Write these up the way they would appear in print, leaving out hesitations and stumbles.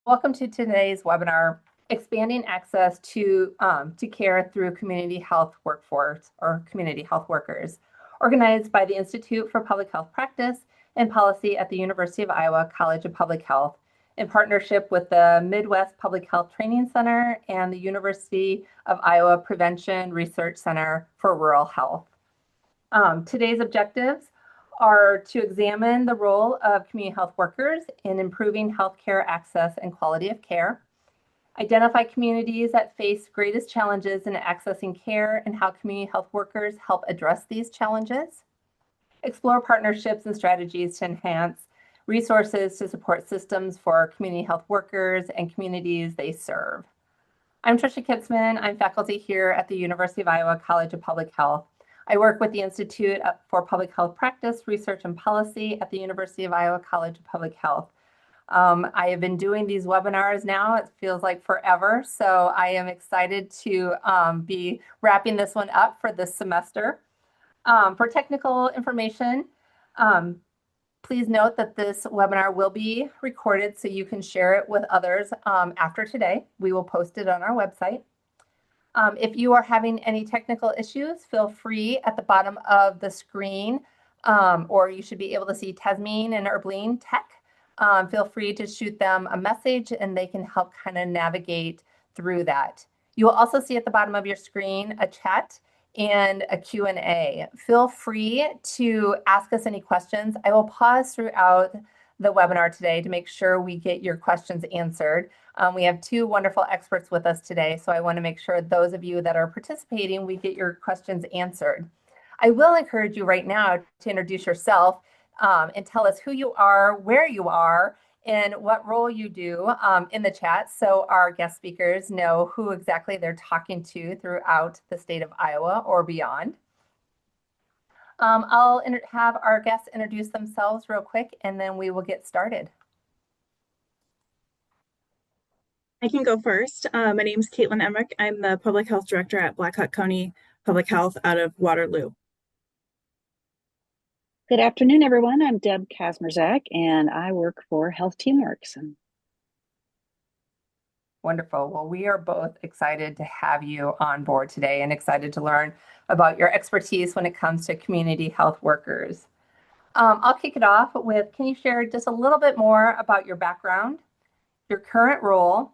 Welcome to today's webinar, Expanding Access to Care Through Community Health Workforce or Community Health Workers, organized by the Institute for Public Health Practice and Policy at the University of Iowa College of Public Health in partnership with the Midwest Public Health Training Center and the University of Iowa Prevention Research Center for Rural Health. Today's objectives are to examine the role of community health workers in improving healthcare access and quality of care, identify communities that face greatest challenges in accessing care and how community health workers help address these challenges, explore partnerships and strategies to enhance resources to support systems for community health workers and communities they serve. I'm Tricia Kitzman. I'm faculty here at the University of Iowa College of Public Health. I work with the Institute for Public Health Practice, Research, and Policy at the University of Iowa College of Public Health. I have been doing these webinars now. It feels like forever. So I am excited to be wrapping this one up for this semester. For technical information, please note that this webinar will be recorded so you can share it with others after today. We will post it on our website. If you are having any technical issues, feel free at the bottom of the screen, or you should be able to see Tasmin and Erbleen Tech. Feel free to shoot them a message and they can help kind of navigate through that. You will also see at the bottom of your screen a chat and a Q&A. Feel free to ask us any questions. I will pause throughout the webinar today to make sure we get your questions answered. We have two wonderful experts with us today, so I want to make sure those of you that are participating, we get your questions answered. I will encourage you right now to introduce yourself and tell us who you are, where you are, and what role you do in the chat so our guest speakers know who exactly they're talking to throughout the state of Iowa or beyond. I'll have our guests introduce themselves real quick and then we will get started. I can go first. My name is Kaitlin Emrich. I'm the Public Health Director at Black Hawk County Public Health out of Waterloo. Good afternoon, everyone. I'm Deb Kazmerzak, and I work for HealthTeamWorks. Wonderful. Well, we are both excited to have you on board today and excited to learn about your expertise when it comes to community health workers. I'll kick it off with, can you share just a little bit more about your background, your current role,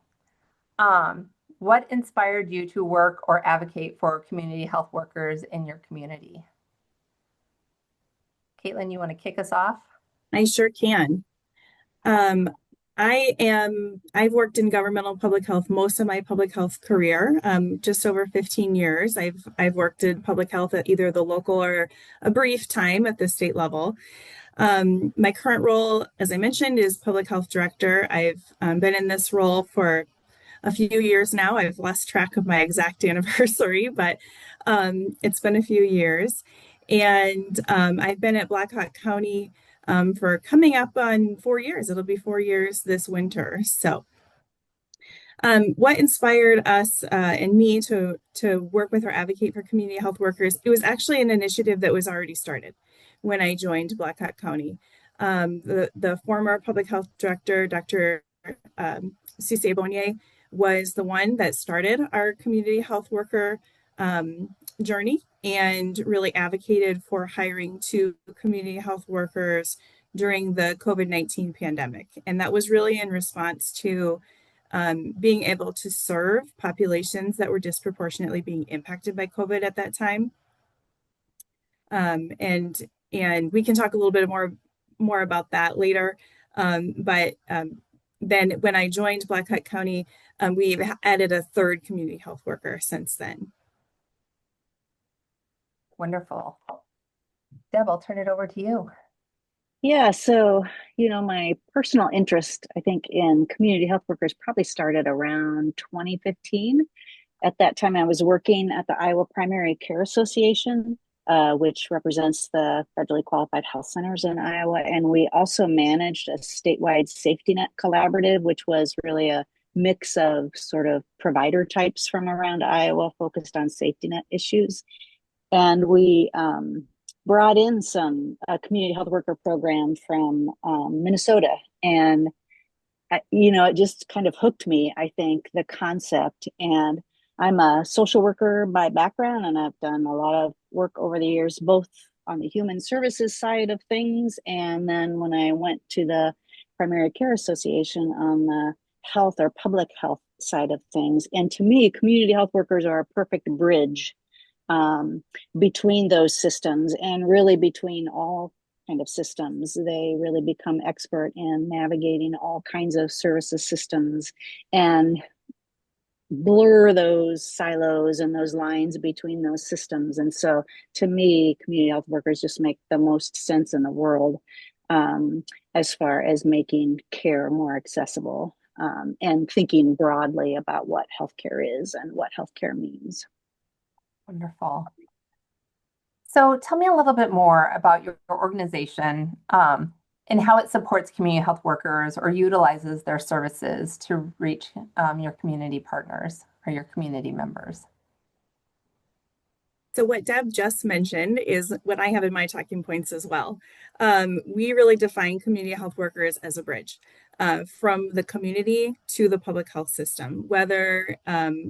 what inspired you to work or advocate for community health workers in your community? Kaitlin, you want to kick us off? I sure can. I've worked in governmental public health most of my public health career, just over 15 years. I've worked in public health at either the local or a brief time at the state level. My current role, as I mentioned, is Public Health Director. I've been in this role for a few years now. I've lost track of my exact anniversary, but it's been a few years. And I've been at Black Hawk County for coming up on 4 years. It'll be 4 years this winter. So what inspired us and me to work with or advocate for community health workers, it was actually an initiative that was already started when I joined Black Hawk County. The former public health director, Dr. Cisse Bonnier, was the one that started our community health worker journey and really advocated for hiring 2 community health workers during the COVID-19 pandemic. And that was really in response to being able to serve populations that were disproportionately being impacted by COVID at that time. And we can talk a little bit more about that later. But then when I joined Black Hawk County, we've added a 3rd community health worker since then. Wonderful. Deb, I'll turn it over to you. Yeah, so, my personal interest, I think, in community health workers probably started around 2015. At that time, I was working at the Iowa Primary Care Association, which represents the federally qualified health centers in Iowa. And we also managed a statewide safety net collaborative, which was really a mix of sort of provider types from around Iowa focused on safety net issues. And we brought in some community health worker program from Minnesota. And it just kind of hooked me, I think, the concept. And I'm a social worker by background, and I've done a lot of work over the years, both on the human services side of things. And then when I went to the Primary Care Association on the health or public health side of things. And to me, community health workers are a perfect bridge um, between those systems and really between all kind of systems. They really become expert in navigating all kinds of services systems and blur those silos and those lines between those systems. And so to me, community health workers just make the most sense in the world as far as making care more accessible and thinking broadly about what healthcare is and what healthcare means. Wonderful. So tell me a little bit more about your organization and how it supports community health workers or utilizes their services to reach your community partners or your community members. So what Deb just mentioned is what I have in my talking points as well. We really define community health workers as a bridge from the community to the public health system, whether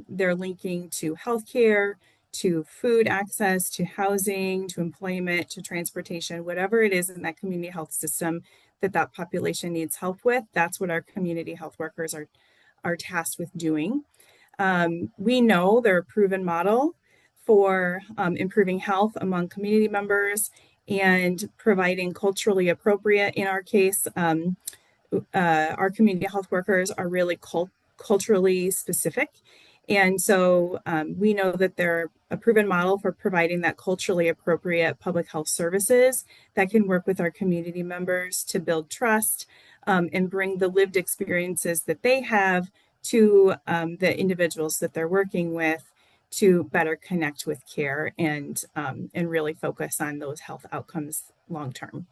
they're linking to healthcare, to food access, to housing, to employment, to transportation, whatever it is in that community health system that population needs help with. That's what our community health workers are tasked with doing. We know they're a proven model for improving health among community members and providing culturally appropriate. In our case, our community health workers are really culturally specific. And so we know that they're a proven model for providing that culturally appropriate public health services that can work with our community members to build trust and bring the lived experiences that they have to the individuals that they're working with to better connect with care and really focus on those health outcomes long term.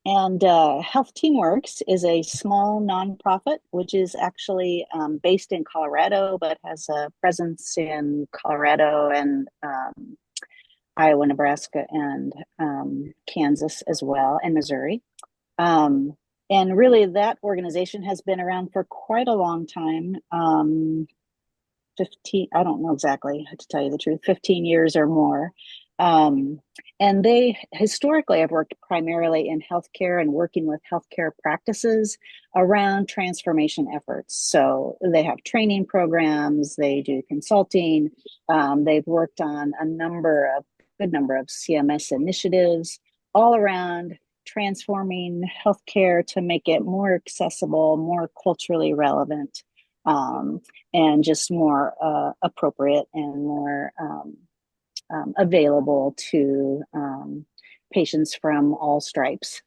And HealthTeamWorks is a small nonprofit, which is actually based in Colorado, but has a presence in Colorado and Iowa, Nebraska, and Kansas as well, and Missouri. And really, that organization has been around for quite a long time. 15, I don't know exactly, to tell you the truth, 15 years or more. And they historically have worked primarily in healthcare and working with healthcare practices around transformation efforts. So they have training programs, they do consulting, they've worked on good number of CMS initiatives all around transforming healthcare to make it more accessible, more culturally relevant, and just more appropriate and more available to patients from all stripes.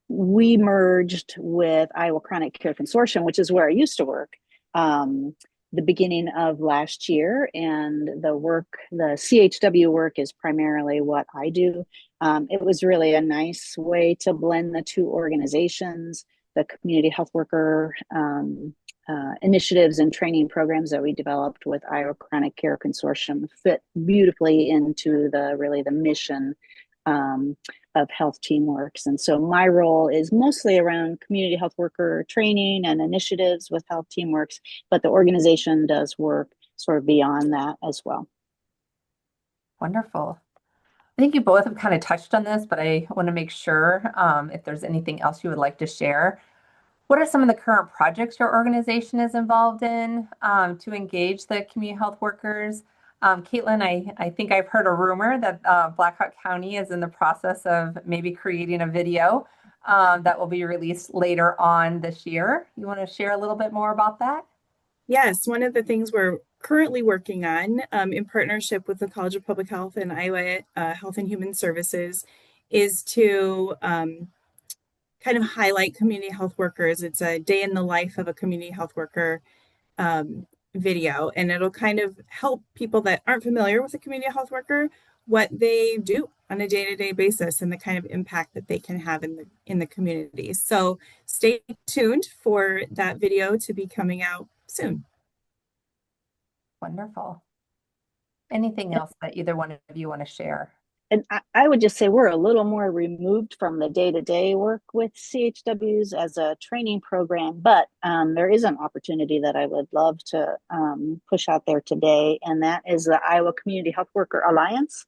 We merged with Iowa Chronic Care Consortium, which is where I used to work, the beginning of last year. And the CHW work is primarily what I do. It was really a nice way to blend the two organizations, the community health worker initiatives and training programs that we developed with Iowa Chronic Care Consortium fit beautifully into the mission of HealthTeamWorks. And so my role is mostly around community health worker training and initiatives with HealthTeamWorks, but the organization does work sort of beyond that as well. Wonderful. I think you both have kind of touched on this, but I want to make sure if there's anything else you would like to share. What are some of the current projects your organization is involved in to engage the community health workers? Kaitlin, I think I've heard a rumor that Blackhawk County is in the process of maybe creating a video that will be released later on this year. You want to share a little bit more about that? Yes, one of the things we're currently working on in partnership with the College of Public Health and Iowa Health and Human Services is to kind of highlight community health workers. It's a day in the life of a community health worker video, and it'll kind of help people that aren't familiar with a community health worker what they do on a day-to-day basis and the kind of impact that they can have in the community. So stay tuned for that video to be coming out soon. Wonderful. Anything else that either one of you want to share? and I would just say we're a little more removed from the day-to-day work with CHWs as a training program, but there is an opportunity that I would love to push out there today, and that is the Iowa Community Health Worker Alliance.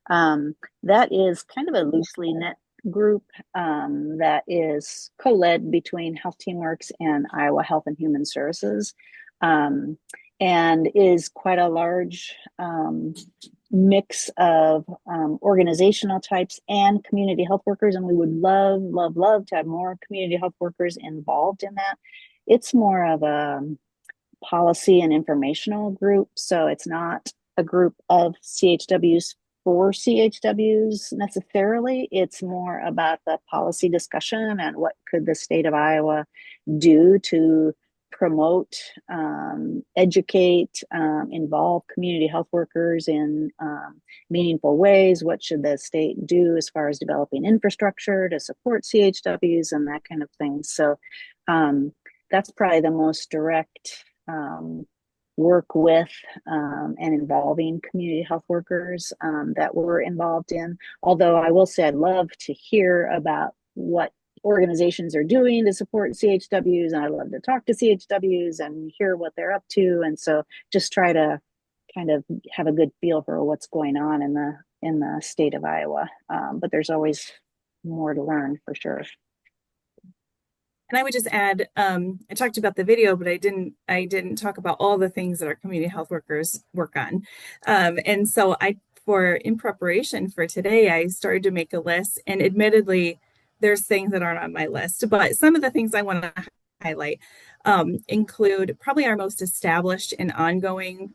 That is kind of a loosely knit group that is co-led between HealthTeamWorks and Iowa Health and Human Services, and is quite a large mix of organizational types and community health workers. And we would love, love, love to have more community health workers involved in that. It's more of a policy and informational group. So it's not a group of CHWs for CHWs necessarily. It's more about the policy discussion and what could the state of Iowa do to promote, educate, involve community health workers in meaningful ways. What should the state do as far as developing infrastructure to support CHWs and that kind of thing? So that's probably the most direct work with and involving community health workers that we're involved in. Although I will say I'd love to hear about what organizations are doing to support CHWs, and I love to talk to CHWs and hear what they're up to, and so just try to kind of have a good feel for what's going on in the state of Iowa. But there's always more to learn for sure. And I would just add, I talked about the video, but I didn't talk about all the things that our community health workers work on. And so in preparation for today, I started to make a list, and admittedly, there's things that aren't on my list, but some of the things I want to highlight include probably our most established and ongoing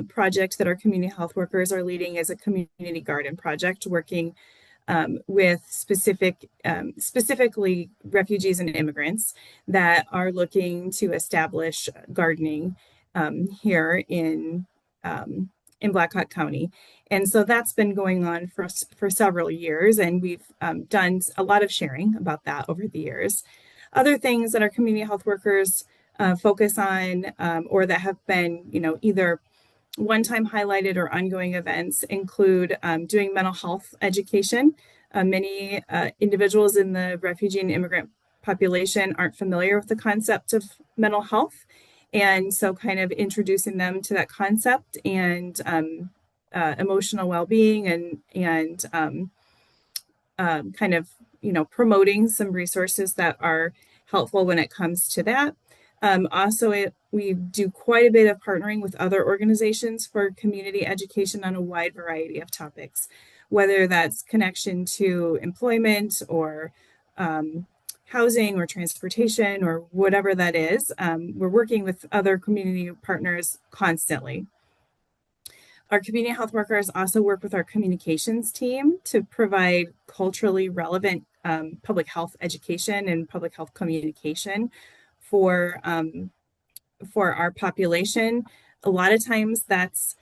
project that our community health workers are leading is a community garden project, working with specifically refugees and immigrants that are looking to establish gardening here in Blackhawk County. And so that's been going on for several years, and we've done a lot of sharing about that over the years. Other things that our community health workers focus on or that have been, either one-time highlighted or ongoing events include doing mental health education. Many individuals in the refugee and immigrant population aren't familiar with the concept of mental health. And so kind of introducing them to that concept and emotional well-being and kind of, promoting some resources that are helpful when it comes to that. We do quite a bit of partnering with other organizations for community education on a wide variety of topics, whether that's connection to employment or housing or transportation or whatever that is. We're working with other community partners constantly. Our community health workers also work with our communications team to provide culturally relevant public health education and public health communication for our population. A lot of times that's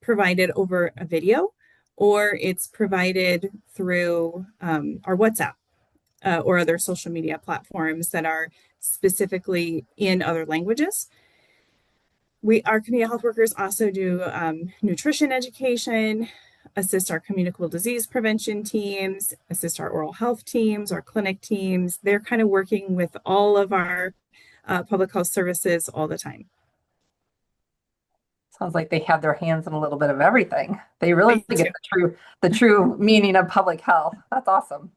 provided over a video, or it's provided through our WhatsApp or other social media platforms that are specifically in other languages. Our community health workers also do nutrition education, assist our communicable disease prevention teams, assist our oral health teams, our clinic teams. They're kind of working with all of our public health services all the time. Sounds like they have their hands in a little bit of everything. They really get the true meaning of public health. That's awesome.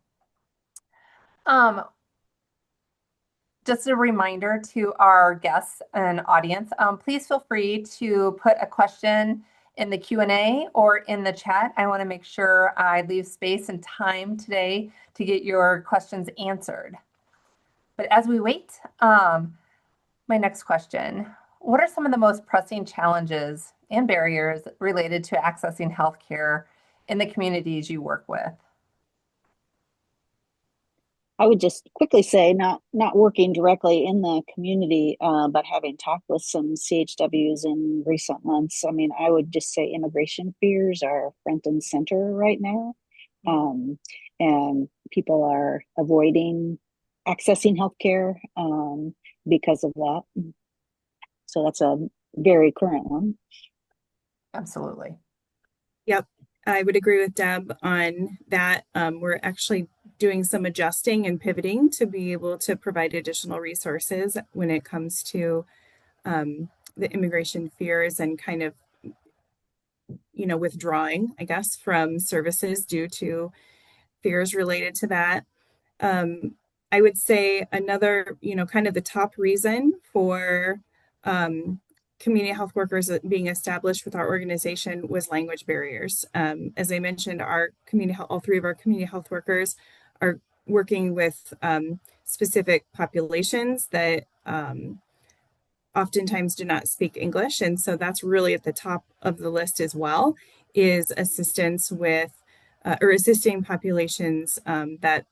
Just a reminder to our guests and audience, please feel free to put a question in the Q&A or in the chat. I want to make sure I leave space and time today to get your questions answered. But as we wait, my next question, what are some of the most pressing challenges and barriers related to accessing healthcare in the communities you work with? I would just quickly say, not working directly in the community, but having talked with some CHWs in recent months. I mean, I would just say immigration fears are front and center right now. And people are avoiding accessing healthcare because of that. So that's a very current one. Absolutely. Yep. I would agree with Deb on that. We're actually doing some adjusting and pivoting to be able to provide additional resources when it comes to the immigration fears and kind of, withdrawing, I guess, from services due to fears related to that. I would say another, kind of the top reason for community health workers being established with our organization was language barriers. As I mentioned, all three of our community health workers are working with specific populations that oftentimes do not speak English. And so that's really at the top of the list as well, is assistance with or assisting populations that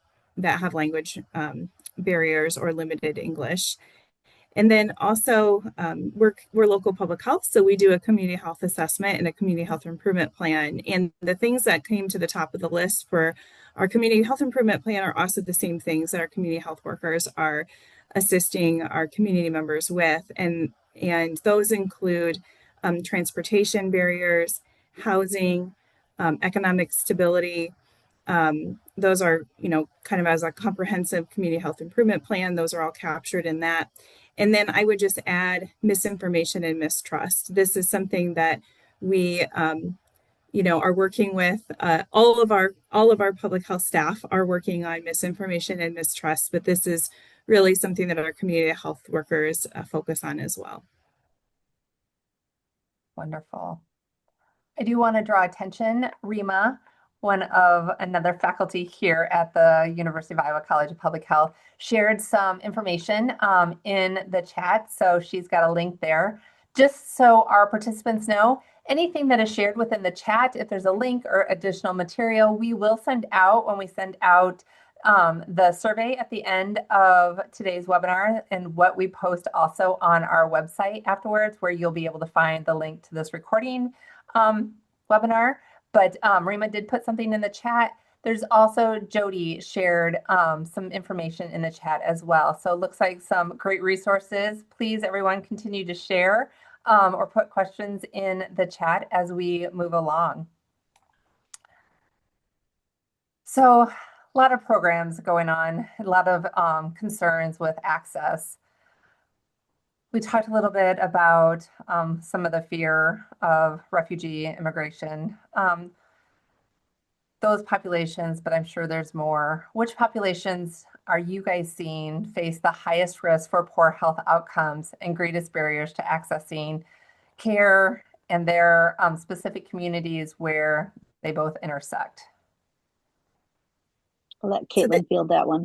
have language barriers or limited English. And then also we're local public health, so we do a community health assessment and a community health improvement plan. And the things that came to the top of the list for our community health improvement plan are also the same things that our community health workers are assisting our community members with. And those include transportation barriers, housing, economic stability. Those are, kind of as a comprehensive community health improvement plan, those are all captured in that. And then I would just add misinformation and mistrust. This is something that we, are working with. All of our public health staff are working on misinformation and mistrust, but this is really something that our community health workers focus on as well. Wonderful. I do want to draw attention, Rima, another faculty here at the University of Iowa College of Public Health, shared some information in the chat. So she's got a link there. Just so our participants know, anything that is shared within the chat, if there's a link or additional material, we will send out when we send out the survey at the end of today's webinar, and what we post also on our website afterwards, where you'll be able to find the link to this recording webinar. But Rima did put something in the chat. There's also Jody shared some information in the chat as well. So it looks like some great resources. Please, everyone, continue to share or put questions in the chat as we move along. So a lot of programs going on, a lot of concerns with access. We talked a little bit about some of the fear of refugee immigration. Those populations, but I'm sure there's more. Which populations are you guys seeing face the highest risk for poor health outcomes and greatest barriers to accessing care, and their specific communities where they both intersect? I'll let Kaitlin field that one.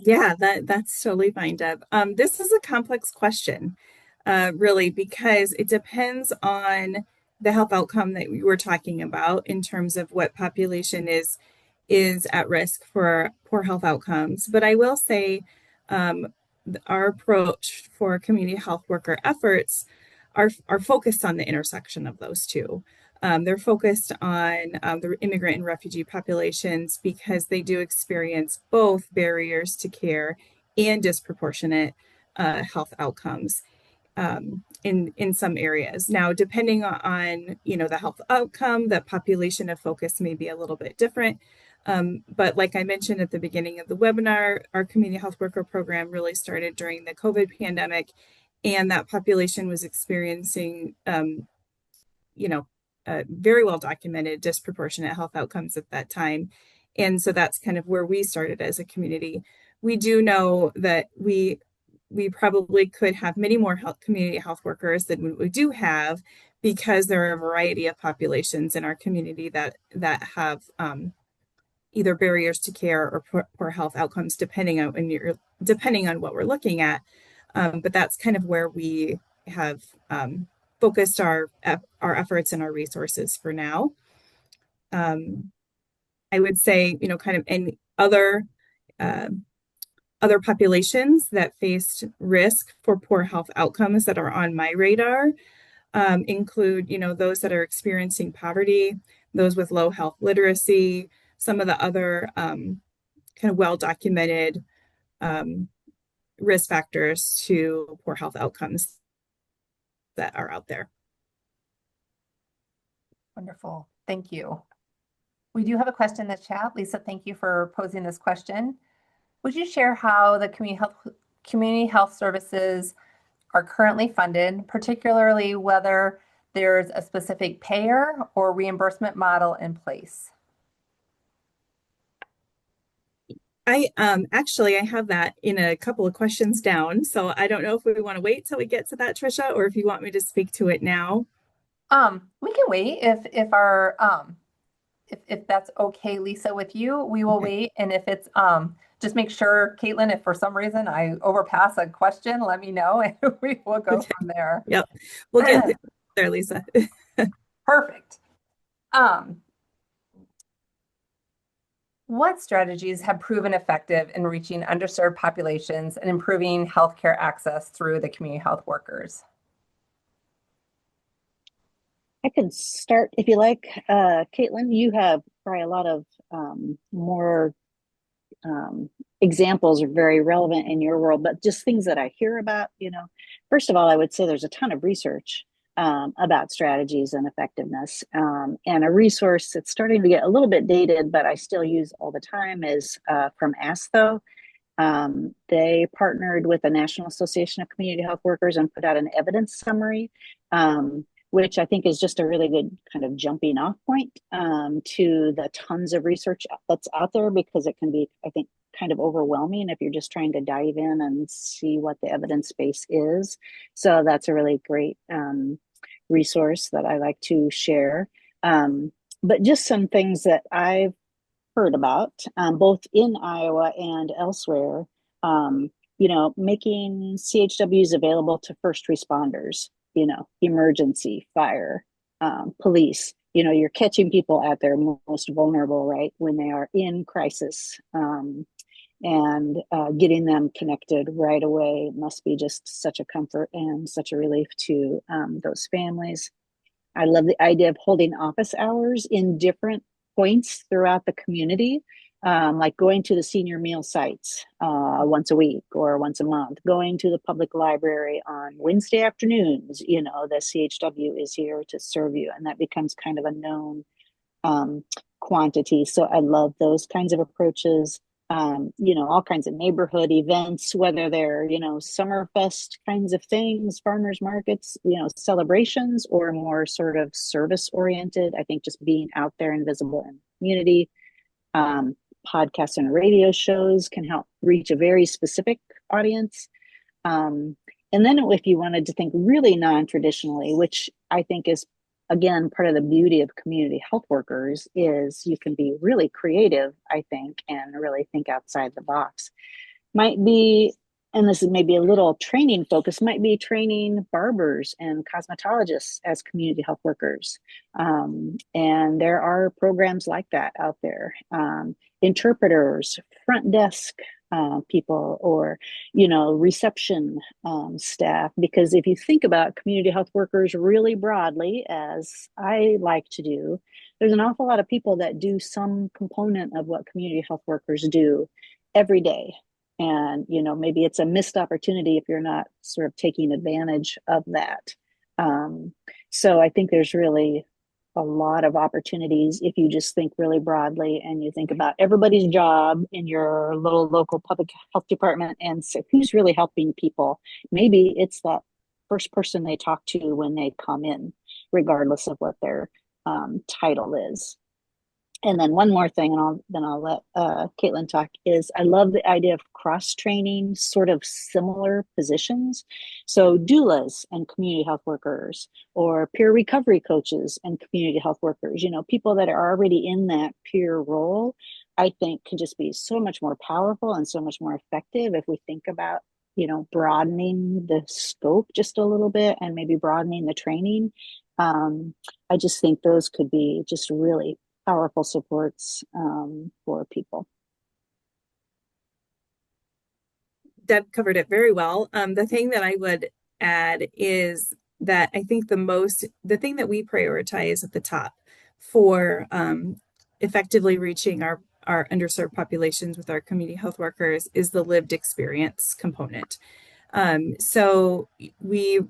Yeah, that's totally fine, Deb. This is a complex question, really, because it depends on the health outcome that we were talking about in terms of what population is at risk for poor health outcomes. But I will say our approach for community health worker efforts are focused on the intersection of those two. They're focused on the immigrant and refugee populations because they do experience both barriers to care and disproportionate health outcomes in some areas. Now, depending on the health outcome, the population of focus may be a little bit different. But like I mentioned at the beginning of the webinar, our community health worker program really started during the COVID pandemic, and that population was experiencing very well documented disproportionate health outcomes at that time. And so that's kind of where we started as a community. We do know that we probably could have many more community health workers than we do have, because there are a variety of populations in our community that have either barriers to care or poor health outcomes, depending on what we're looking at. But that's kind of where we have focused our efforts and our resources for now. I would say, kind of any other populations that faced risk for poor health outcomes that are on my radar include, those that are experiencing poverty, those with low health literacy, some of the other kind of well-documented risk factors to poor health outcomes that are out there. Wonderful. Thank you. We do have a question in the chat. Lisa, thank you for posing this question. Would you share how the community health services are currently funded, particularly whether there's a specific payer or reimbursement model in place? I actually I have that in a couple of questions down, so I don't know if we want to wait till we get to that, Trisha, or if you want me to speak to it now. We can wait if our if that's okay, Lisa, with you, we will wait. And if it's just make sure, Kaitlin, if for some reason I overpass a question, let me know and we will go from there. Yep, we'll get there, Lisa. Perfect. What strategies have proven effective in reaching underserved populations and improving healthcare access through the community health workers? I can start if you like. Kaitlin, you have probably a lot of more examples are very relevant in your world, but just things that I hear about, first of all, I would say there's a ton of research about strategies and effectiveness. And a resource that's starting to get a little bit dated, but I still use all the time is from ASTHO. They partnered with the National Association of Community Health Workers and put out an evidence summary, which I think is just a really good kind of jumping off point to the tons of research that's out there, because it can be, I think, kind of overwhelming if you're just trying to dive in and see what the evidence base is. So that's a really great resource that I like to share. But just some things that I've heard about, both in Iowa and elsewhere, making CHWs available to first responders, emergency, fire, police. You're catching people at their most vulnerable, right, when they are in crisis. And getting them connected right away must be just such a comfort and such a relief to those families. I love the idea of holding office hours in different points throughout the community, like going to the senior meal sites once a week or once a month, going to the public library on Wednesday afternoons. The CHW is here to serve you, and that becomes kind of a known quantity. So I love those kinds of approaches. All kinds of neighborhood events, whether they're, Summerfest kinds of things, farmers markets, celebrations, or more sort of service oriented. I think just being out there and visible in the community. Podcasts and radio shows can help reach a very specific audience. And then if you wanted to think really non-traditionally, which I think is, again, part of the beauty of community health workers, is you can be really creative, I think, and really think outside the box. Might be, and this is maybe a little training focus, might be training barbers and cosmetologists as community health workers. And there are programs like that out there. Interpreters, front desk people, or reception staff, because if you think about community health workers really broadly, as I like to do, there's an awful lot of people that do some component of what community health workers do every day. And maybe it's a missed opportunity if you're not sort of taking advantage of that. So I think there's really a lot of opportunities if you just think really broadly and you think about everybody's job in your little local public health department and say, who's really helping people? Maybe it's that first person they talk to when they come in, regardless of what their title is. And then one more thing, and I'll let Kaitlin talk, is I love the idea of cross-training sort of similar positions. So doulas and community health workers, or peer recovery coaches and community health workers, people that are already in that peer role, I think can just be so much more powerful and so much more effective if we think about, broadening the scope just a little bit and maybe broadening the training. I just think those could be just really powerful supports for people. Deb covered it very well. The thing that I would add is that I think the thing that we prioritize at the top for effectively reaching our underserved populations with our community health workers is the lived experience component. So we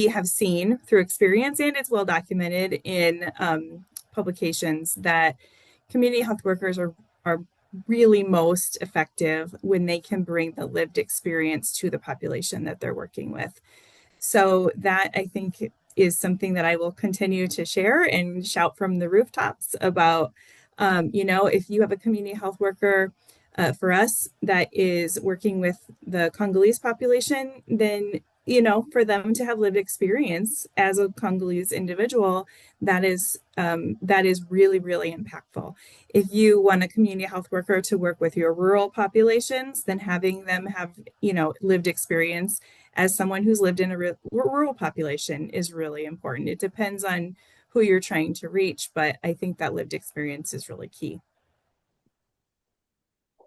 have seen through experience, and it's well documented in publications that community health workers are really most effective when they can bring the lived experience to the population that they're working with. So that, I think, is something that I will continue to share and shout from the rooftops about. If you have a community health worker for us that is working with the Congolese population, then, for them to have lived experience as a Congolese individual, that is really, really impactful. If you want a community health worker to work with your rural populations, then having them have, lived experience as someone who's lived in a rural population is really important. It depends on who you're trying to reach, but I think that lived experience is really key.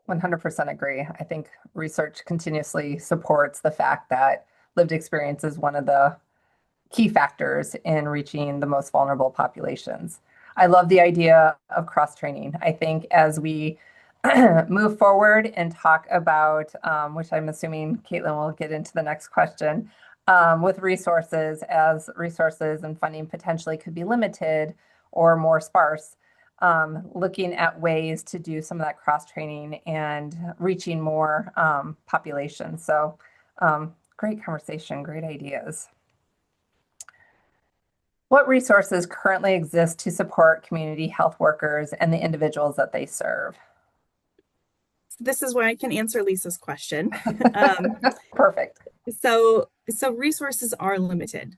100% agree. I think research continuously supports the fact that lived experience is one of the key factors in reaching the most vulnerable populations. I love the idea of cross-training. I think as we move forward and talk about, which I'm assuming Kaitlin will get into the next question, with resources, as resources and funding potentially could be limited or more sparse, looking at ways to do some of that cross-training and reaching more populations. So great conversation, great ideas. What resources currently exist to support community health workers and the individuals that they serve? This is where I can answer Lisa's question. Perfect. So resources are limited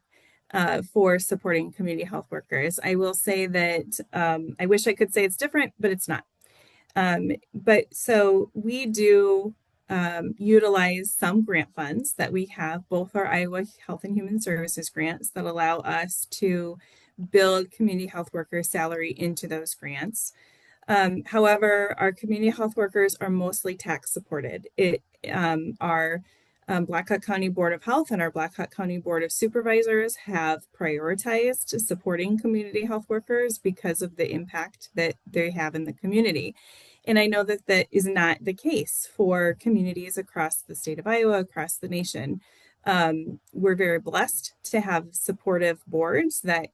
for supporting community health workers. I will say that I wish I could say it's different, but it's not. But so we do utilize some grant funds that we have, both our Iowa Health and Human Services grants that allow us to build community health worker salary into those grants. However, our community health workers are mostly tax supported. Our Blackhawk County Board of Health and our Blackhawk County Board of Supervisors have prioritized supporting community health workers because of the impact that they have in the community. And I know that that is not the case for communities across the state of Iowa, across the nation. We're very blessed to have supportive boards that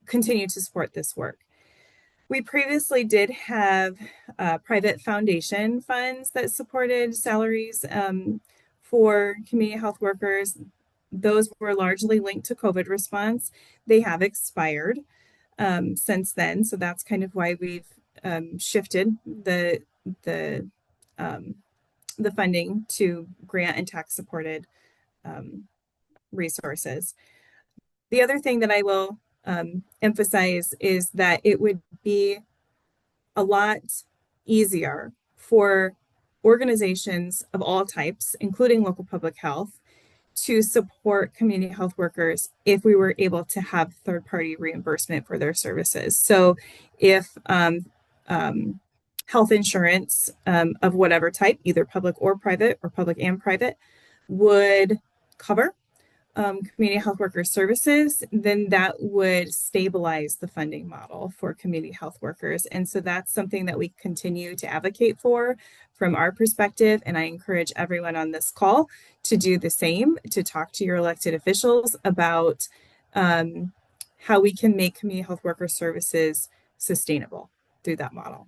continue to support this work. We previously did have private foundation funds that supported salaries for community health workers. Those were largely linked to COVID response. They have expired since then, so that's kind of why we've shifted the funding to grant and tax supported resources. The other thing that I will emphasize is that it would be a lot easier for organizations of all types, including local public health, to support community health workers if we were able to have third-party reimbursement for their services. So if health insurance of whatever type, either public or public and private, would cover community health worker services, then that would stabilize the funding model for community health workers. And so that's something that we continue to advocate for from our perspective. And I encourage everyone on this call to do the same, to talk to your elected officials about how we can make community health worker services sustainable through that model.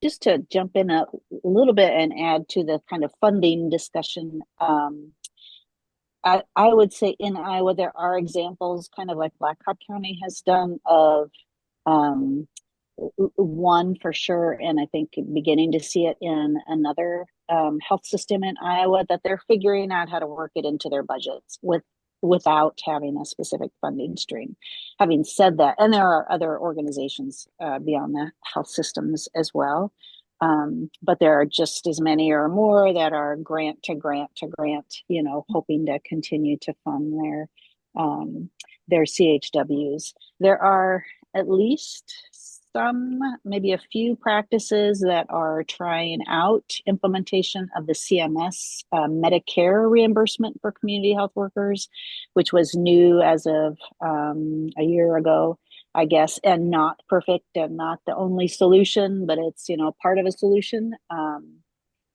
Just to jump in a little bit and add to the kind of funding discussion, I would say in Iowa, there are examples, kind of like Blackhawk County has done, of one for sure, and I think beginning to see it in another health system in Iowa, that they're figuring out how to work it into their budgets without having a specific funding stream. Having said that, and there are other organizations beyond the health systems as well. But there are just as many or more that are grant to grant, hoping to continue to fund their CHWs. There are at least some, maybe a few practices that are trying out implementation of the CMS Medicare reimbursement for community health workers, which was new as of a year ago, I guess, and not perfect and not the only solution, but it's, part of a solution.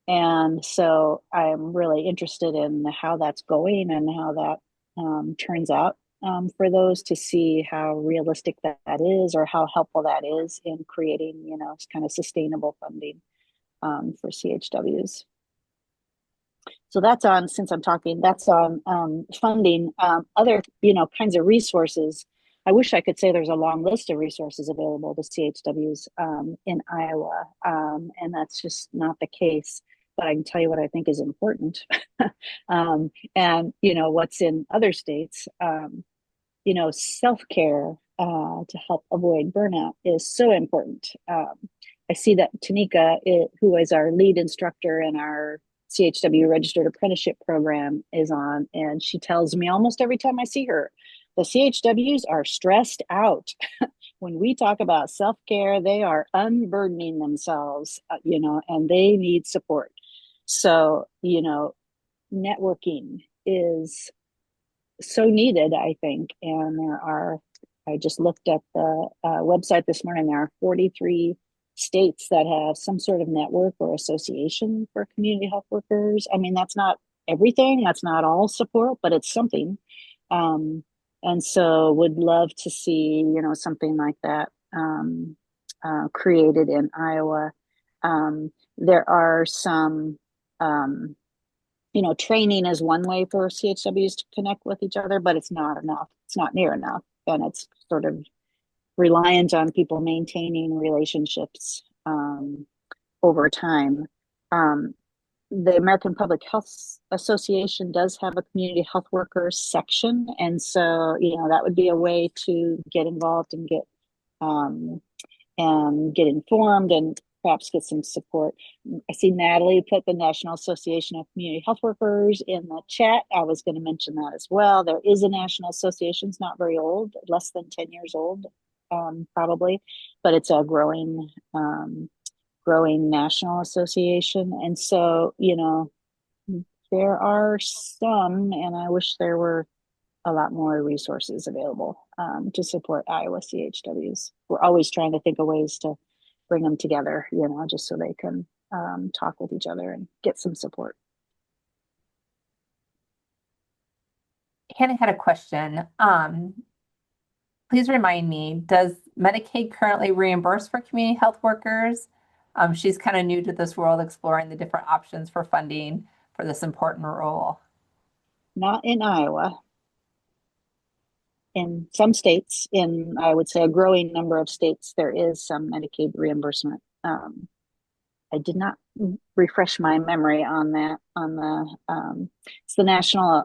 And so I'm really interested in how that's going and how that turns out for those to see how realistic that is, or how helpful that is in creating, kind of sustainable funding for CHWs. So that's on, since I'm talking, that's on funding. Other, kinds of resources. I wish I could say there's a long list of resources available to CHWs in Iowa, and that's just not the case. But I can tell you what I think is important. And, what's in other states. Self-care to help avoid burnout is so important. I see that Tanika, who is our lead instructor in our CHW registered apprenticeship program, is on, and she tells me almost every time I see her, the CHWs are stressed out. When we talk about self-care, they are unburdening themselves, and they need support. So, networking is so needed, I think. And I just looked at the website this morning, there are 43 states that have some sort of network or association for community health workers. I mean, that's not everything, that's not all support, but it's something. And so would love to see, something like that created in Iowa. There are some training is one way for CHWs to connect with each other, but it's not enough. It's not near enough. And it's sort of reliant on people maintaining relationships over time. The American Public Health Association does have a community health workers section. And so, that would be a way to get involved and get informed and perhaps get some support. I see Natalie put the National Association of Community Health Workers in the chat. I was going to mention that as well. There is a national association. It's not very old, less than 10 years old, probably, but it's a growing national association. And so, there are some, and I wish there were a lot more resources available to support Iowa CHWs. We're always trying to think of ways to bring them together, just so they can talk with each other and get some support. Hannah had a question. Please remind me, does Medicaid currently reimburse for community health workers? She's kind of new to this world, exploring the different options for funding for this important role. Not in Iowa. In some states, I would say a growing number of states, there is some Medicaid reimbursement. I did not refresh my memory on that. It's the National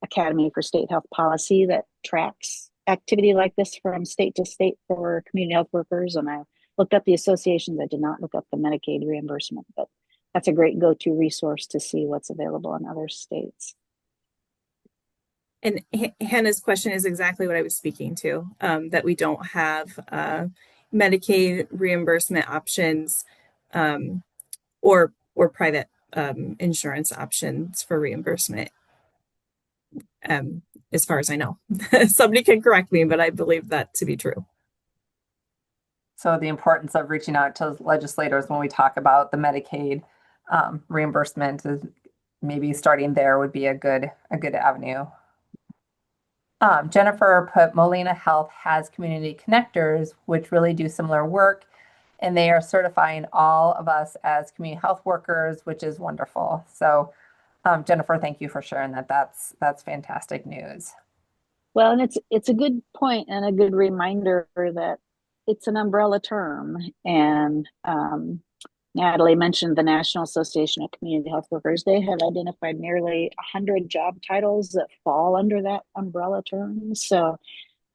Academy for State Health Policy that tracks activity like this from state to state for community health workers. And I looked up the associations. I did not look up the Medicaid reimbursement, but that's a great go-to resource to see what's available in other states. And Hannah's question is exactly what I was speaking to, that we don't have Medicaid reimbursement options or private insurance options for reimbursement, as far as I know. Somebody can correct me, but I believe that to be true. So the importance of reaching out to legislators when we talk about the Medicaid reimbursement is maybe starting there would be a good avenue. Jennifer put Molina Health has community connectors, which really do similar work, and they are certifying all of us as community health workers, which is wonderful. So, Jennifer, thank you for sharing that. That's fantastic news. Well, and it's a good point and a good reminder that it's an umbrella term. And Natalie mentioned the National Association of Community Health Workers. They have identified nearly 100 job titles that fall under that umbrella term. So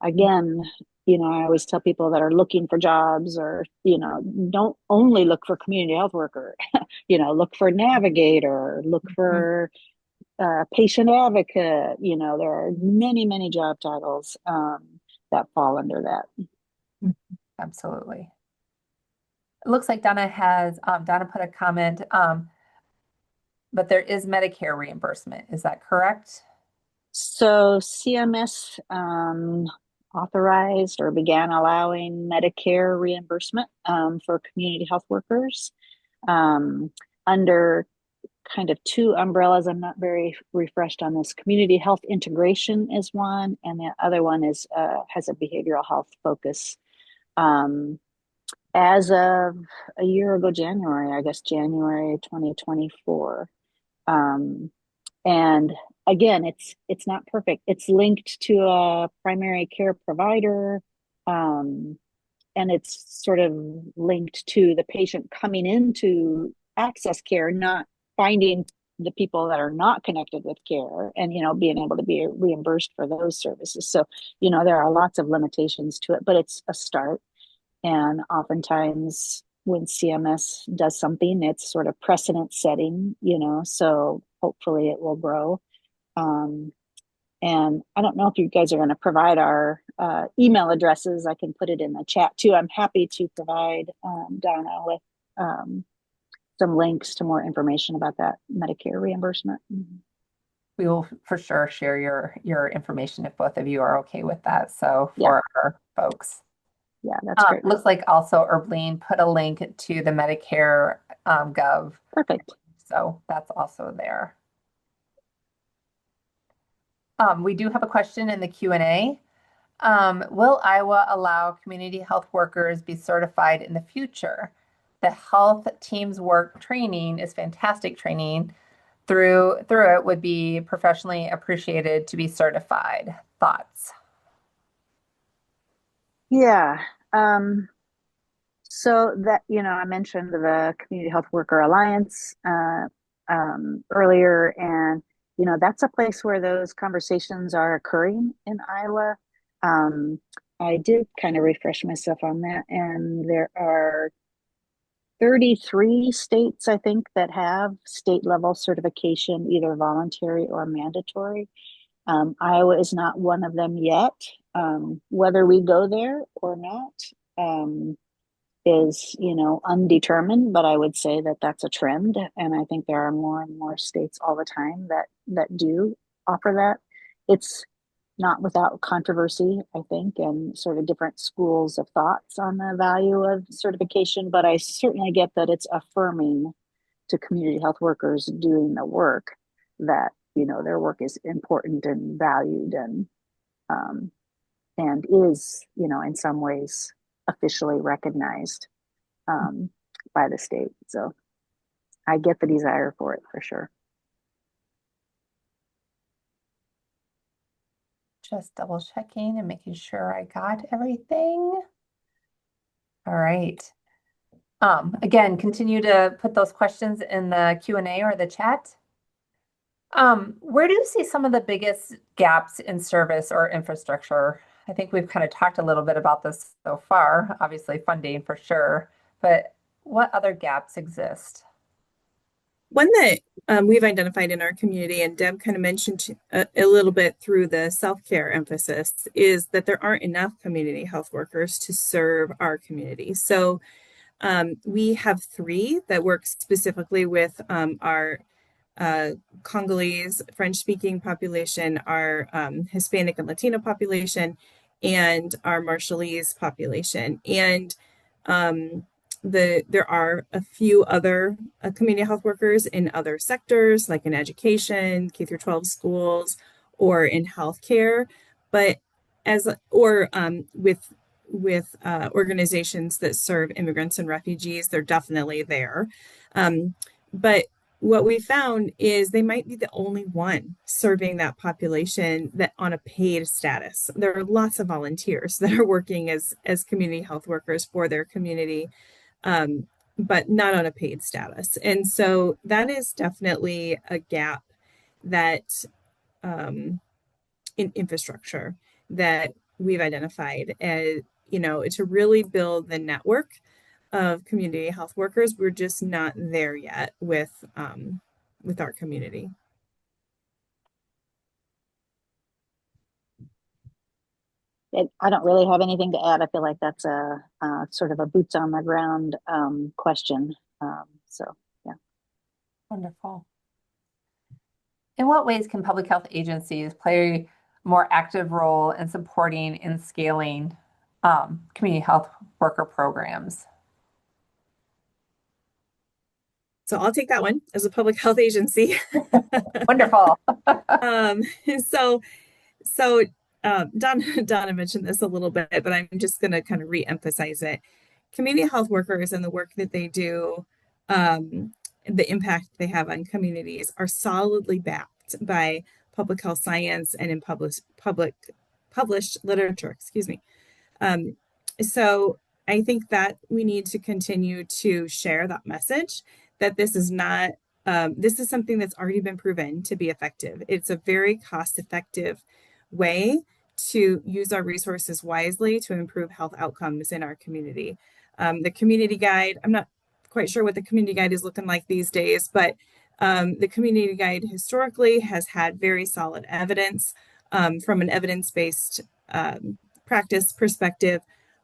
again, I always tell people that are looking for jobs, or, don't only look for community health worker, look for navigator, look for patient advocate. There are many, many job titles that fall under that. Absolutely. It looks like Donna put a comment, but there is Medicare reimbursement. Is that correct? So CMS authorized or began allowing Medicare reimbursement for community health workers under kind of two umbrellas. I'm not very refreshed on this. Community health integration is one, and the other one is has a behavioral health focus. Um, as of a year ago, January, I guess January 2024. Um, and again, it's not perfect. It's linked to a primary care provider. Um, and it's sort of linked to the patient coming into access care, not finding the people that are not connected with care and, being able to be reimbursed for those services. So, there are lots of limitations to it, but it's a start. And oftentimes when CMS does something, it's sort of precedent setting, so hopefully it will grow. And I don't know if you guys are going to provide our email addresses. I can put it in the chat too. I'm happy to provide Donna with some links to more information about that Medicare reimbursement. We will for sure share your information if both of you are okay with that. So for our folks. Yeah, that's great. Looks like also Erbleen put a link to the Medicare Gov. Perfect. So that's also there. We do have a question in the Q&A. Will Iowa allow community health workers be certified in the future? The HealthTeamWorks training is fantastic training. Through it would be professionally appreciated to be certified. Thoughts? Yeah. So that, I mentioned the Community Health Worker Alliance earlier, and, that's a place where those conversations are occurring in Iowa. I did kind of refresh myself on that, and there are 33 states, I think, that have state level certification, either voluntary or mandatory. Iowa is not one of them yet. Whether we go there or not is, undetermined, but I would say that that's a trend. And I think there are more and more states all the time that do offer that. It's not without controversy, I think, and sort of different schools of thoughts on the value of certification, but I certainly get that it's affirming to community health workers doing the work that, their work is important and valued and is, in some ways officially recognized by the state. So I get the desire for it for sure. Just double checking and making sure I got everything. All right. Again, continue to put those questions in the Q&A or the chat. Where do you see some of the biggest gaps in service or infrastructure? I think we've kind of talked a little bit about this so far, obviously funding for sure, but what other gaps exist? One that we've identified in our community, and Deb kind of mentioned a little bit through the self-care emphasis, is that there aren't enough community health workers to serve our community. So we have 3 that work specifically with our Congolese French-speaking population, our Hispanic and Latino population, and our Marshallese population. And there are a few other community health workers in other sectors, like in education, K through 12 schools, or in healthcare, but with organizations that serve immigrants and refugees, they're definitely there. But what we found is they might be the only one serving that population that on a paid status. There are lots of volunteers that are working as community health workers for their community, but not on a paid status. And so that is definitely a gap that in infrastructure that we've identified. And, to really build the network of community health workers, we're just not there yet with our community. I don't really have anything to add. I feel like that's a sort of a boots on the ground question. So, yeah. Wonderful. In what ways can public health agencies play a more active role in supporting and scaling community health worker programs? So I'll take that one as a public health agency. Wonderful. Um, so so Donna mentioned this a little bit, but I'm just going to kind of re-emphasize it. Community health workers and the work that they do, the impact they have on communities are solidly backed by public health science and in published literature, excuse me. Um, so I think that we need to continue to share that message that this is not, this is something that's already been proven to be effective. It's a very cost effective way to use our resources wisely to improve health outcomes in our community. The community guide, I'm not quite sure what the community guide is looking like these days, but the community guide historically has had very solid evidence from an evidence-based practice perspective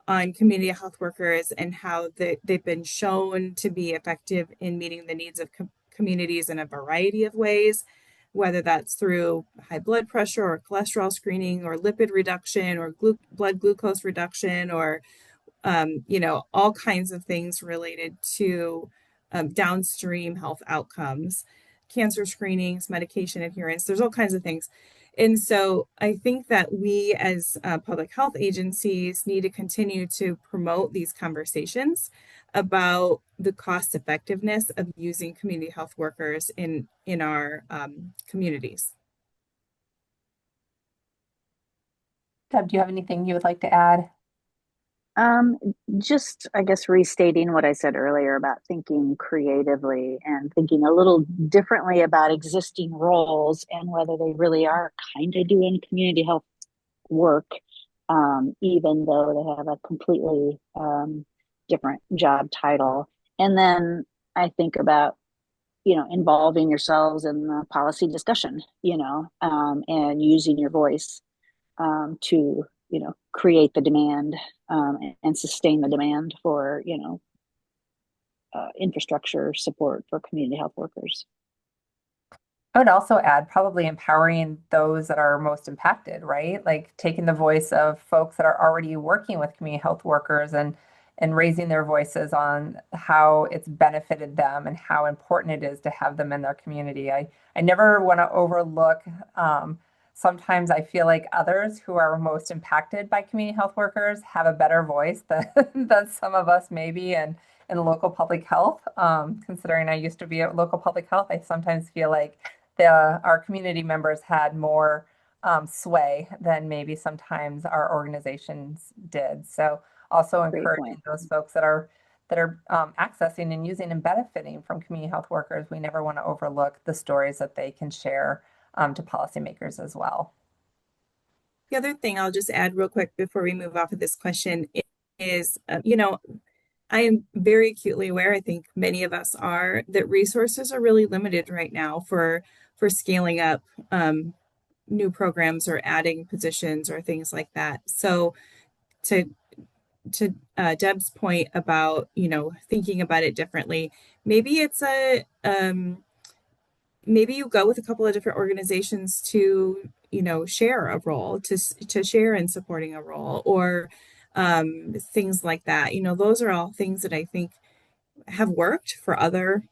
on community health workers and how they've been shown to be effective in meeting the needs of communities in a variety of ways, whether that's through high blood pressure or cholesterol screening or lipid reduction or blood glucose reduction or all kinds of things related to downstream health outcomes, cancer screenings, medication adherence. There's all kinds of things. And so I think that we as public health agencies need to continue to promote these conversations about the cost effectiveness of using community health workers in our communities. Deb, do you have anything you would like to add? Just, I guess, restating what I said earlier about thinking creatively and thinking a little differently about existing roles and whether they really are kind of doing community health work, even though they have a completely different job title. And then I think about, involving yourselves in the policy discussion, and using your voice to create the demand and sustain the demand for infrastructure support for community health workers. I would also add probably empowering those that are most impacted, right? Like taking the voice of folks that are already working with community health workers and raising their voices on how it's benefited them and how important it is to have them in their community. I never want to overlook sometimes I feel like others who are most impacted by community health workers have a better voice than some of us maybe in local public health. Considering I used to be at local public health, I sometimes feel like our community members had more sway than maybe sometimes our organizations did. So also encouraging those folks that are accessing and using and benefiting from community health workers. We never want to overlook the stories that they can share to policymakers as well. The other thing I'll just add real quick before we move off of this question is, I am very acutely aware, I think many of us are, that resources are really limited right now for scaling up new programs or adding positions or things like that. So to Deb's point about, thinking about it differently, maybe it's maybe you go with a couple of different organizations to, share a role, to share in supporting a role or things like that. Those are all things that I think have worked for other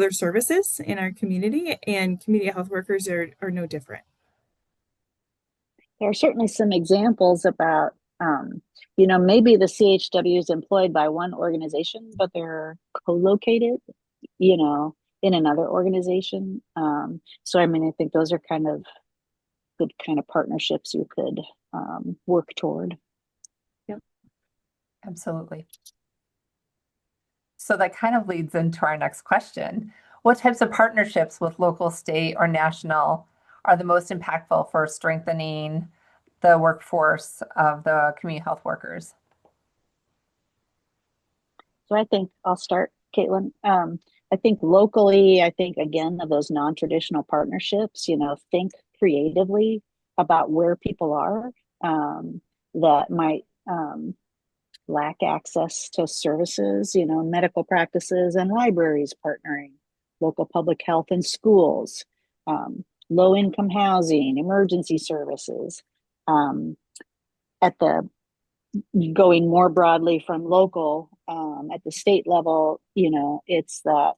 services in our community, and community health workers are no different. There are certainly some examples about, maybe the CHW is employed by one organization, but they're co-located, in another organization. So, I think those are kind of good kind of partnerships you could work toward. Yep, absolutely. So that kind of leads into our next question. What types of partnerships with local, state, or national are the most impactful for strengthening the workforce of the community health workers? So I think I'll start, Kaitlin. I think locally, again, of those non-traditional partnerships, think creatively about where people are that might lack access to services, medical practices and libraries partnering, local public health and schools, low-income housing, emergency services. At the going more broadly from local at the state level, it's that,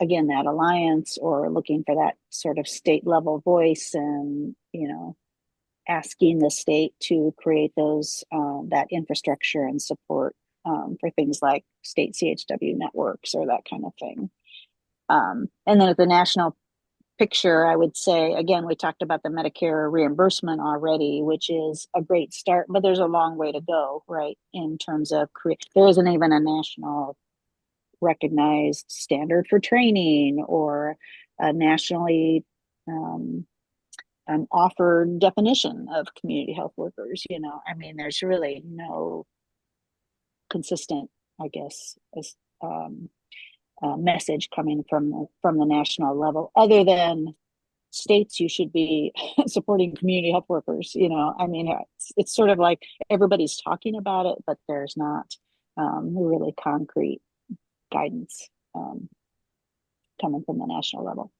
again, that alliance or looking for that sort of state level voice and, asking the state to create those that infrastructure and support for things like state CHW networks or that kind of thing. And then at the national picture, I would say, again, we talked about the Medicare reimbursement already, which is a great start, but there's a long way to go, right? In terms of there isn't even a national recognized standard for training or a nationally offered definition of community health workers. I mean, there's really no consistent, I guess, message coming from the national level, other than states, you should be supporting community health workers. I mean, it's sort of like everybody's talking about it, but there's not really concrete guidance coming from the national level.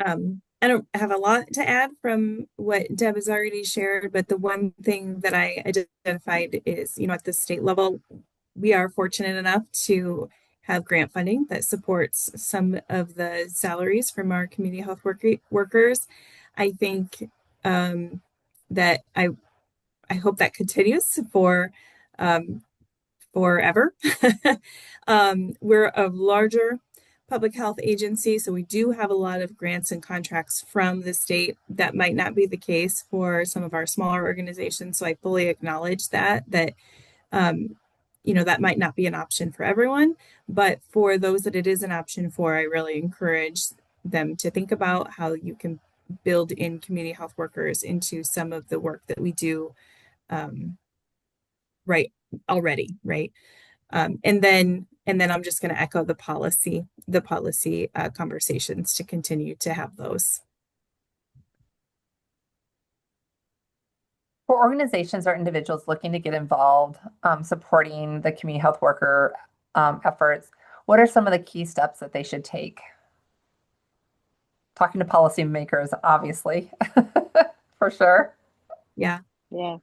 I don't have a lot to add from what Deb has already shared, but the one thing that I identified is, at the state level, we are fortunate enough to have grant funding that supports some of the salaries from our community health workers. I think that I hope that continues for forever. We're a larger public health agency, so we do have a lot of grants and contracts from the state. That might not be the case for some of our smaller organizations, so I fully acknowledge that that might not be an option for everyone, but for those that it is an option for, I really encourage them to think about how you can build in community health workers into some of the work that we do right already, right? And then I'm just going to echo the policy conversations to continue to have those. For organizations or individuals looking to get involved, supporting the community health worker efforts, what are some of the key steps that they should take? Talking to policymakers, obviously, for sure. Yeah. Yeah.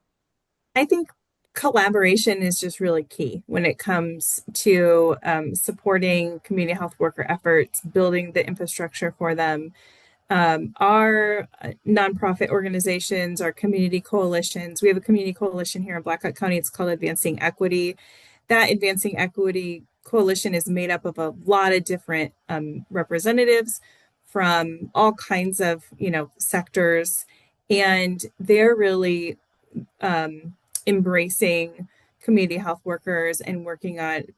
I think collaboration is just really key when it comes to supporting community health worker efforts, building the infrastructure for them. Our nonprofit organizations, our community coalitions, we have a community coalition here in Blackhawk County. It's called Advancing Equity. That Advancing Equity coalition is made up of a lot of different representatives from all kinds of, sectors. And they're really embracing community health workers and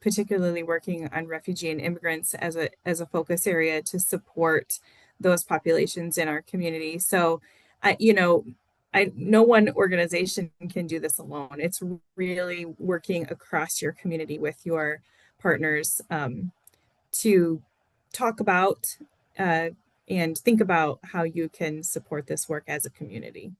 particularly working on refugee and immigrants as a focus area to support those populations in our community. So, no one organization can do this alone. It's really working across your community with your partners to talk about and think about how you can support this work as a community.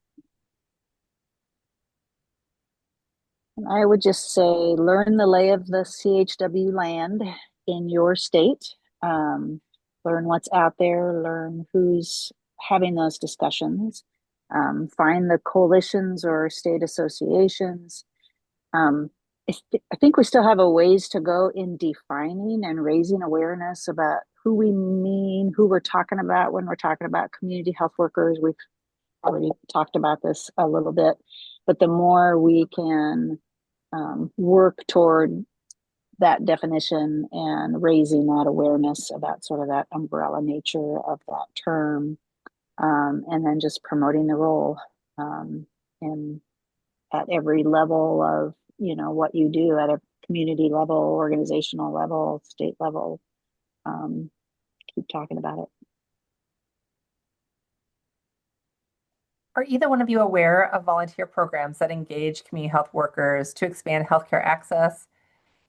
I would just say learn the lay of the CHW land in your state. Learn what's out there, learn who's having those discussions, find the coalitions or state associations. I think we still have a ways to go in defining and raising awareness about who we mean, who we're talking about when we're talking about community health workers. We've already talked about this a little bit, but the more we can work toward that definition and raising that awareness about sort of that umbrella nature of that term, and then just promoting the role and at every level of what you do at a community level, organizational level, state level. Keep talking about it. Are either one of you aware of volunteer programs that engage community health workers to expand healthcare access?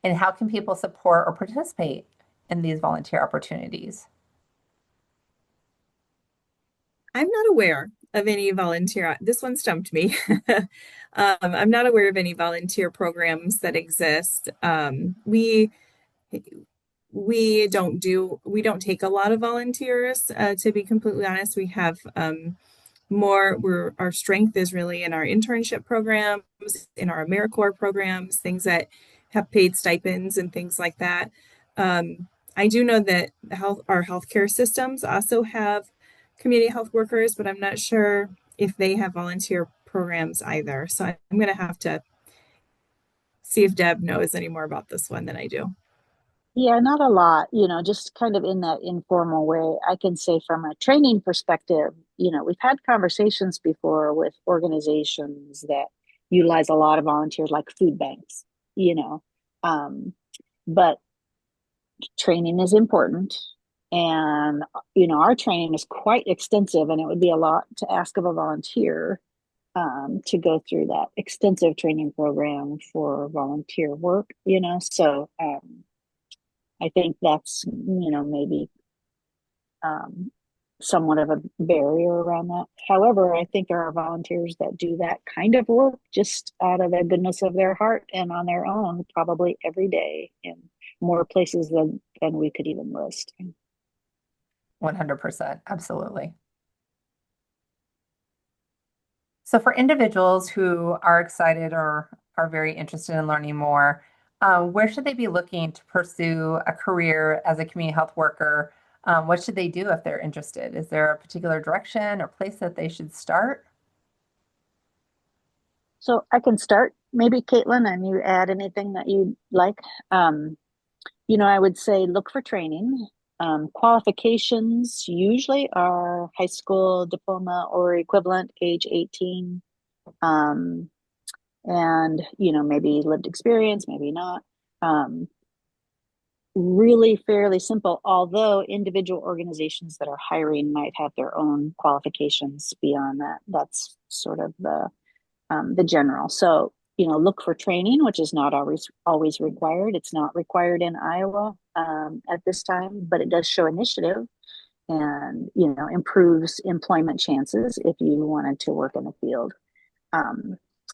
And how can people support or participate in these volunteer opportunities? I'm not aware of any volunteer. This one stumped me. I'm not aware of any volunteer programs that exist. We don't take a lot of volunteers, to be completely honest. We have our strength is really in our internship programs, in our AmeriCorps programs, things that have paid stipends and things like that. I do know that our healthcare systems also have community health workers, but I'm not sure if they have volunteer programs either. So I'm going to have to see if Deb knows any more about this one than I do. Yeah, not a lot, just kind of in that informal way. I can say from a training perspective, we've had conversations before with organizations that utilize a lot of volunteers, like food banks, you know. Um, but training is important. And, our training is quite extensive, and it would be a lot to ask of a volunteer to go through that extensive training program for volunteer work, So, I think that's, maybe um, somewhat of a barrier around that. However, I think there are volunteers that do that kind of work just out of the goodness of their heart and on their own, probably every day in more places than we could even list. 100%. Absolutely. So for individuals who are excited or are very interested in learning more, where should they be looking to pursue a career as a community health worker? What should they do if they're interested? Is there a particular direction or place that they should start? So I can start, maybe Kaitlin, and you add anything that you'd like. I would say look for training. Qualifications usually are high school diploma or equivalent, age 18. Um, and, maybe lived experience, maybe not. Really fairly simple, although individual organizations that are hiring might have their own qualifications beyond that. That's sort of the general. So, look for training, which is not always required. It's not required in Iowa at this time, but it does show initiative and, improves employment chances if you wanted to work in the field.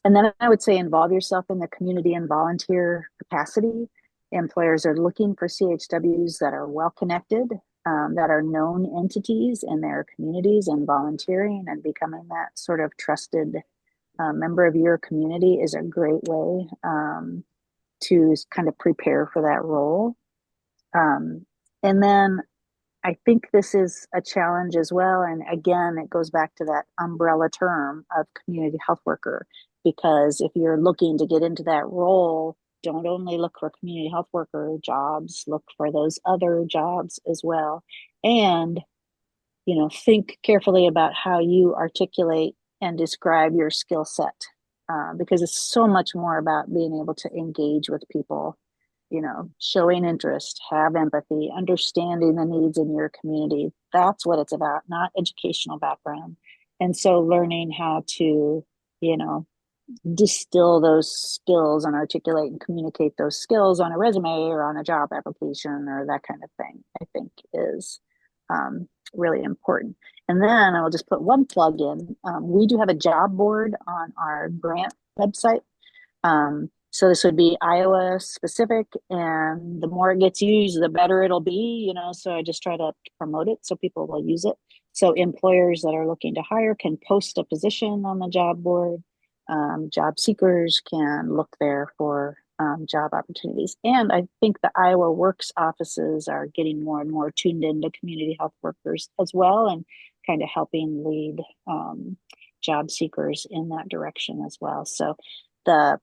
And then I would say involve yourself in the community and volunteer capacity. Employers are looking for CHWs that are well connected, that are known entities in their communities, and volunteering and becoming that sort of trusted member of your community is a great way to kind of prepare for that role. And then I think this is a challenge as well. And again, it goes back to that umbrella term of community health worker, because if you're looking to get into that role, don't only look for community health worker jobs, look for those other jobs as well. And, think carefully about how you articulate and describe your skill set, because it's so much more about being able to engage with people, showing interest, have empathy, understanding the needs in your community. That's what it's about, not educational background. And so learning how to, distill those skills and articulate and communicate those skills on a resume or on a job application or that kind of thing, I think is really important. And then I will just put one plug in. We do have a job board on our grant website. So this would be Iowa specific, and the more it gets used, the better it'll be, so I just try to promote it so people will use it. So employers that are looking to hire can post a position on the job board. Job seekers can look there for job opportunities. And I think the Iowa Works offices are getting more and more tuned into community health workers as well, and kind of helping lead job seekers in that direction as well. So the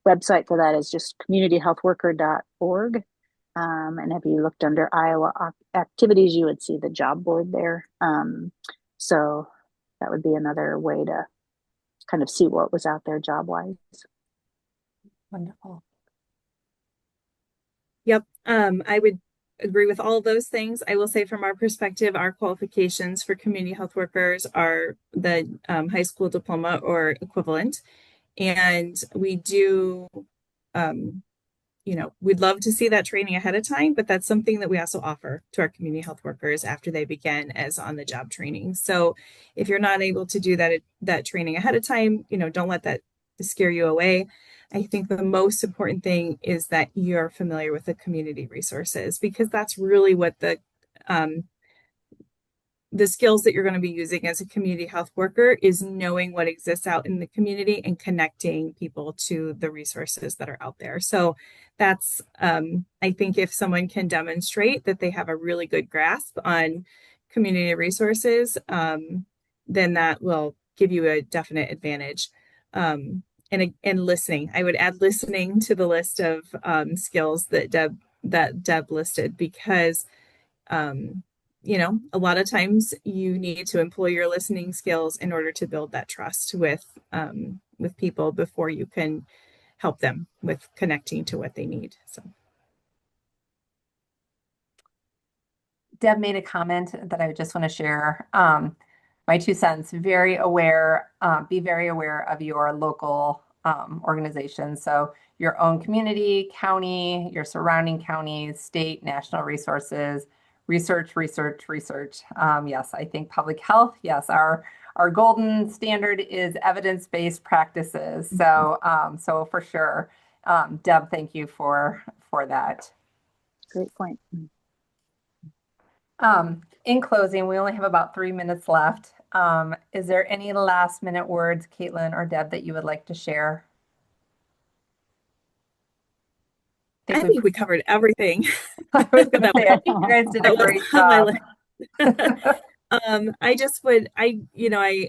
website for that is just communityhealthworker.org. And if you looked under Iowa activities, you would see the job board there. So that would be another way to kind of see what was out there job wise. Wonderful. Yep. I would agree with all of those things. I will say from our perspective, our qualifications for community health workers are the high school diploma or equivalent. And we do, we'd love to see that training ahead of time, but that's something that we also offer to our community health workers after they begin as on the job training. So if you're not able to do that training ahead of time, don't let that scare you away. I think the most important thing is that you're familiar with the community resources, because that's really what the skills that you're going to be using as a community health worker is knowing what exists out in the community and connecting people to the resources that are out there. So that's, I think if someone can demonstrate that they have a really good grasp on community resources, then that will give you a definite advantage. And listening, I would add listening to the list of skills that Deb listed, because a lot of times you need to employ your listening skills in order to build that trust with people before you can help them with connecting to what they need. So Deb made a comment that I just want to share. My 2 cents, be very aware of your local organizations. So your own community, county, your surrounding counties, state, national resources, research. Yes, I think public health. Yes, our golden standard is evidence-based practices. So so for sure, Deb, thank you for that. Great point. In closing, we only have about 3 minutes left. Is there any last minute words, Kaitlin or Deb, that you would like to share? I think we covered everything. I was going to say, I think you guys did a great job.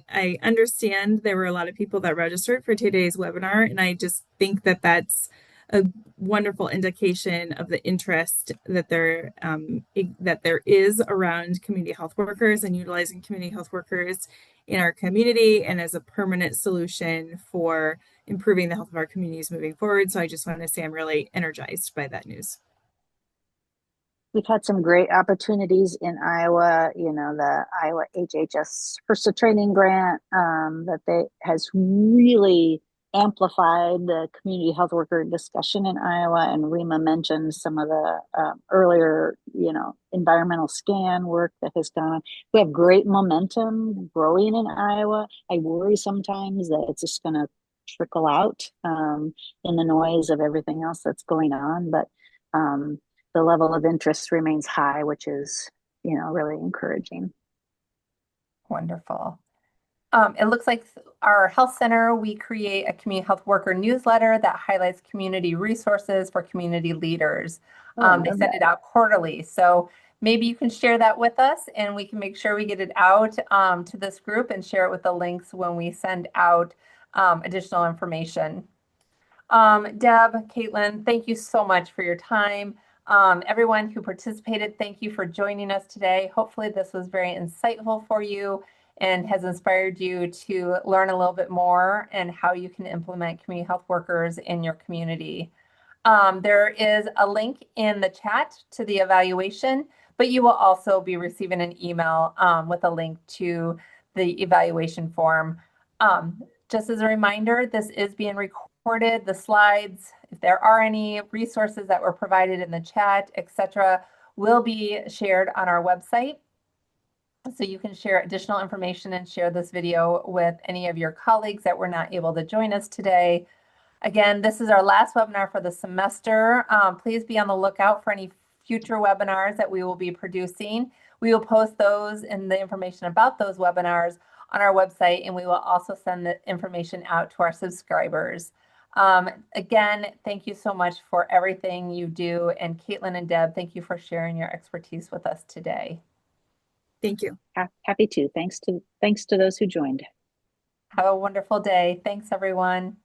I understand there were a lot of people that registered for today's webinar, and I just think that that's a wonderful indication of the interest that there is around community health workers and utilizing community health workers in our community and as a permanent solution for improving the health of our communities moving forward. So I just want to say I'm really energized by that news. We've had some great opportunities in Iowa, the Iowa HHS HRSA training grant that has really amplified the community health worker discussion in Iowa. And Rima mentioned some of the earlier, environmental scan work that has gone on. We have great momentum growing in Iowa. I worry sometimes that it's just going to trickle out in the noise of everything else that's going on. But the level of interest remains high, which is, really encouraging. Wonderful. It looks like our health center, we create a community health worker newsletter that highlights community resources for community leaders. They send it out quarterly. So maybe you can share that with us and we can make sure we get it out to this group and share it with the links when we send out additional information. Deb, Kaitlin, thank you so much for your time. Everyone who participated, thank you for joining us today. Hopefully this was very insightful for you and has inspired you to learn a little bit more and how you can implement community health workers in your community. There is a link in the chat to the evaluation, but you will also be receiving an email with a link to the evaluation form. Just as a reminder, this is being recorded. The slides, if there are any resources that were provided in the chat, etc., will be shared on our website. So you can share additional information and share this video with any of your colleagues that were not able to join us today. Again, this is our last webinar for the semester. Please be on the lookout for any future webinars that we will be producing. We will post those and the information about those webinars on our website, and we will also send the information out to our subscribers. Again, thank you so much for everything you do. And Kaitlin and Deb, thank you for sharing your expertise with us today. Thank you. Happy to. Thanks to those who joined. Have a wonderful day. Thanks, everyone.